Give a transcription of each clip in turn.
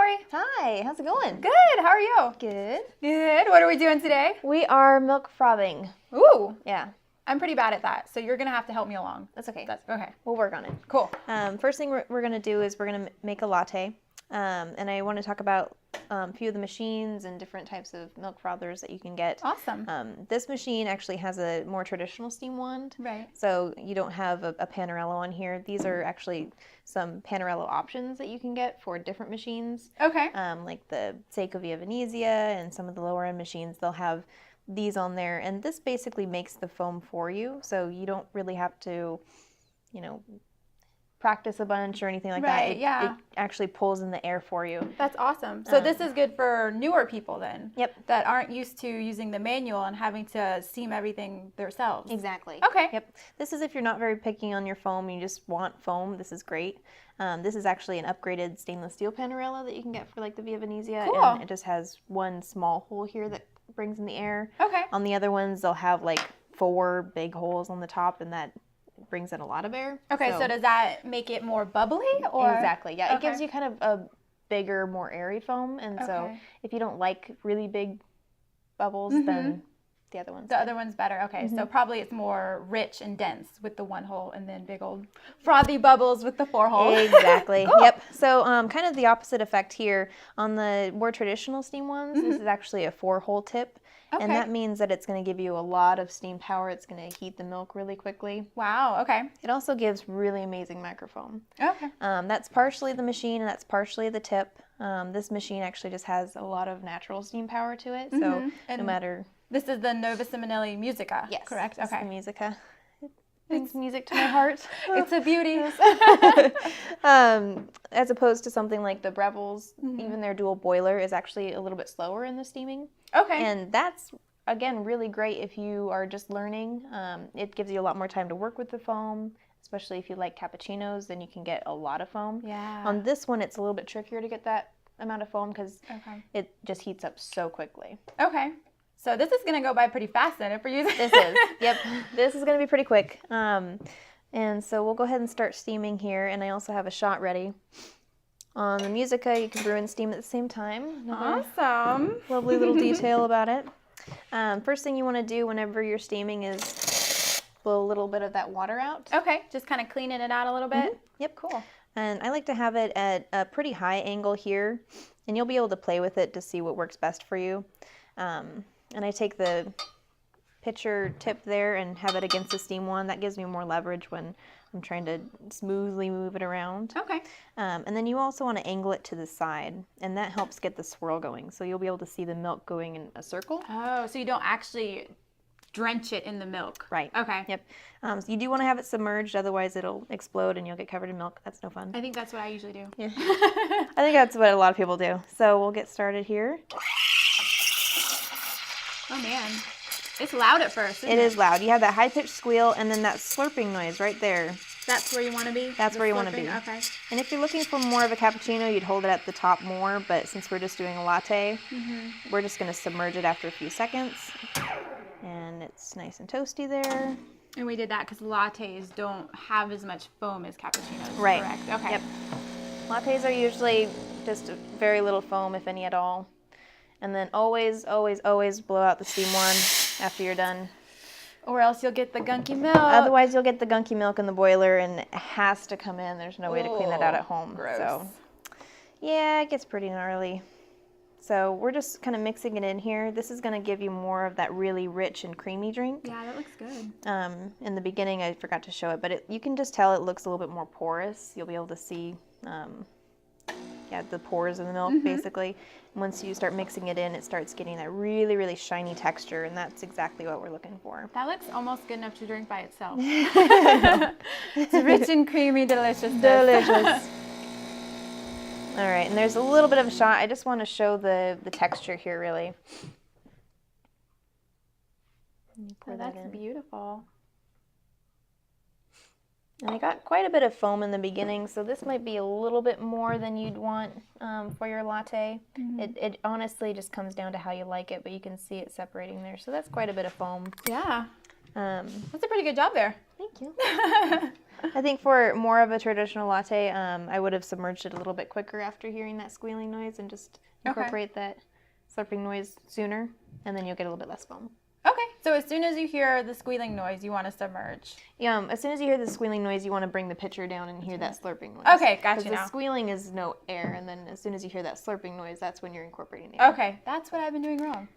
Dori. Hi, how's it going? Good, how are you? Good. Good. What are we doing today? We are milk frothing. Ooh. Yeah. I'm pretty bad at that, so you're going to have to help me along. That's okay. That's okay. We'll work on it. Cool. First thing we're going to do is we're going to make a latte. And I want to talk about a few of the machines and different types of milk frothers that you can get. Awesome. This machine actually has a more traditional steam wand. Right. So you don't have a Panarello on here. These are actually some Panarello options that you can get for different machines. Okay. Like the Seiko Via Venezia and some of the lower end machines, they'll have these on there. And this basically makes the foam for you. So you don't really have to, practice a bunch or anything like that. It actually pulls in the air for you. That's awesome. So this is good for newer people then. Yep. That aren't used to using the manual and having to steam everything themselves. Exactly. Okay. Yep. This is if you're not very picky on your foam, you just want foam, this is great. This is actually an upgraded stainless steel Panarello that you can get for like the Via Venezia. Cool. And it just has one small hole here that brings in the air. Okay. On the other ones, they'll have like 4 big holes on the top, and that brings in a lot of air. Okay, so does that make it more bubbly? Or? Exactly, yeah. Okay. It gives you kind of a bigger, more airy foam, and so if you don't like really big bubbles, then the other one's other one's better. Okay, so probably it's more rich and dense with the 1 hole, and then big old frothy bubbles with the 4 holes. Exactly. Cool. Yep. So kind of the opposite effect here. On the more traditional steam ones, this is actually a 4-hole tip. Okay. And that means that it's going to give you a lot of steam power. It's going to heat the milk really quickly. Wow, okay. It also gives really amazing microfoam. Okay. That's partially the machine and that's partially the tip. This machine actually just has a lot of natural steam power to it. So no matter... This is the Nova Simonelli Musica, yes, correct? Okay. Okay. The Musica. It brings music to my heart. It's a beauty. As opposed to something like the Breville's, even their dual boiler is actually a little bit slower in the steaming. Okay. And that's, again, really great if you are just learning. It gives you a lot more time to work with the foam, especially if you like cappuccinos, then you can get a lot of foam. Yeah. On this one, it's a little bit trickier to get that amount of foam because it just heats up so quickly. Okay. So this is going to go by pretty fast then if we're using This is. Yep. This is going to be pretty quick. And so we'll go ahead and start steaming here. And I also have a shot ready. On the Musica, you can brew and steam at the same time. Awesome. Lovely little detail about it. First thing you want to do whenever you're steaming is blow a little bit of that water out. Okay. Just kind of cleaning it out a little bit. Yep. Cool. And I like to have it at a pretty high angle here. And you'll be able to play with it to see what works best for you. And I take the pitcher tip there and have it against the steam wand. That gives me more leverage when I'm trying to smoothly move it around. Okay. And then you also want to angle it to the side, and that helps get the swirl going. So you'll be able to see the milk going in a circle. Oh, so you don't actually drench it in the milk. Right. Okay. Yep. So you do want to have it submerged, otherwise it'll explode and you'll get covered in milk. That's no fun. I think that's what I usually do. Yeah. I think that's what a lot of people do. So we'll get started here. Oh man, it's loud at first. It is loud. You have that high-pitched squeal and then that slurping noise right there. That's where you want to be? That's where you want to be. Okay. And if you're looking for more of a cappuccino, you'd hold it at the top more, but since we're just doing a latte, we're just going to submerge it after a few seconds. And it's nice and toasty there. And we did that because lattes don't have as much foam as cappuccinos, right. Correct. Okay. Yep. Lattes are usually just very little foam, if any at all. And then always, always, always blow out the steam wand after you're done. Or else you'll get the gunky milk. Otherwise, you'll get the gunky milk in the boiler, and it has to come in. There's no way to clean that out at home. Gross. So, yeah, it gets pretty gnarly. So we're just kind of mixing it in here. This is going to give you more of that really rich and creamy drink. Yeah, that looks good. In the beginning, I forgot to show it, but you can just tell it looks a little bit more porous. You'll be able to see the pores in the milk, basically. And once you start mixing it in, it starts getting that really, really shiny texture, and that's exactly what we're looking for. That looks almost good enough to drink by itself. It's rich and creamy, delicious. Delicious. All right, and there's a little bit of a shot. I just want to show the texture here, really. That's beautiful. And I got quite a bit of foam in the beginning, so this might be a little bit more than you'd want for your latte. It honestly just comes down to how you like it, but you can see it separating there. So that's quite a bit of foam. Yeah. That's a pretty good job there. Thank you. I think for more of a traditional latte, I would have submerged it a little bit quicker after hearing that squealing noise and just incorporate that slurping noise sooner, and then you'll get a little bit less foam. Okay, so as soon as you hear the squealing noise, you want to submerge. Yeah, as soon as you hear the squealing noise, you want to bring the pitcher down and hear that slurping noise. Okay, gotcha. Because now. the squealing is no air, and then as soon as you hear that slurping noise, that's when you're incorporating the air. Okay, that's what I've been doing wrong.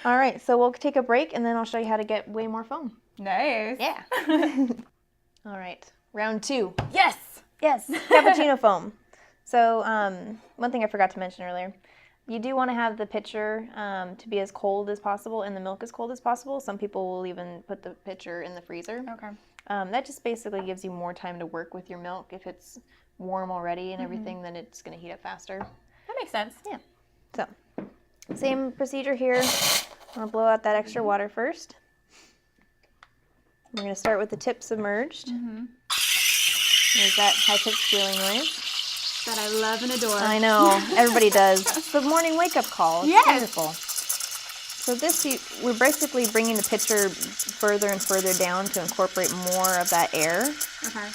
All right, so we'll take a break, and then I'll show you how to get way more foam. Nice. Yeah. All right, round 2. Yes. Yes, cappuccino foam. So one thing I forgot to mention earlier, you do want to have the pitcher to be as cold as possible and the milk as cold as possible. Some people will even put the pitcher in the freezer. Okay. That just basically gives you more time to work with your milk. If it's warm already and everything, then it's going to heat up faster. That makes sense. Yeah. So same procedure here. I'm going to blow out that extra water first. We're going to start with the tip submerged. There's that high-pitched squealing noise. That I love and adore. I know, everybody does. It's the morning wake-up call. It's wonderful. So we're basically bringing the pitcher further and further down to incorporate more of that air. Okay.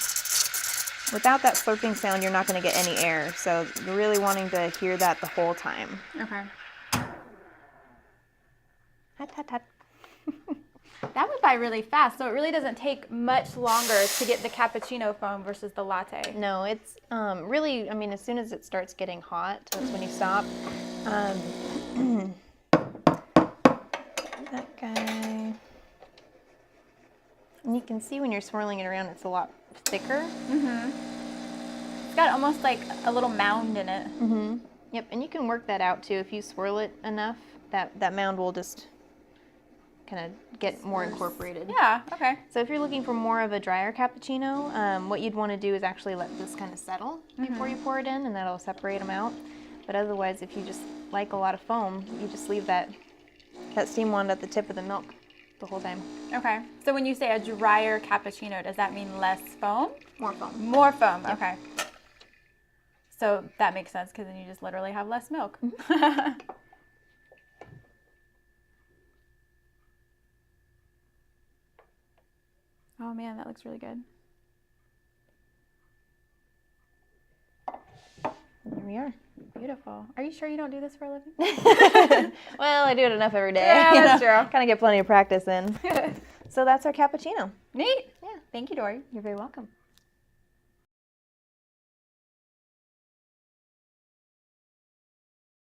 Without that slurping sound, you're not going to get any air. So you're really wanting to hear that the whole time. Okay. Hut, hut, hut. That went by really fast, so it really doesn't take much longer to get the cappuccino foam versus the latte. No, it's really, I mean, as soon as it starts getting hot, that's when you stop. That guy. And you can see when you're swirling it around, it's a lot thicker. It's got almost like a little mound in it. Yep, and you can work that out too. If you swirl it enough, that mound will just kind of get more incorporated. Yeah, okay. So if you're looking for more of a drier cappuccino, what you'd want to do is actually let this kind of settle before you pour it in, and that'll separate them out. But otherwise, if you just like a lot of foam, you just leave that steam wand at the tip of the milk the whole time. Okay. So when you say a drier cappuccino, does that mean less foam? More foam. More foam, okay. So that makes sense because then you just literally have less milk. Oh man, that looks really good. There we are. Beautiful. Are you sure you don't do this for a living? Well, I do it enough every day. Yeah, that's true. Kind of get plenty of practice in. So that's our cappuccino. Neat. Yeah. Thank you, Dori. You're very welcome.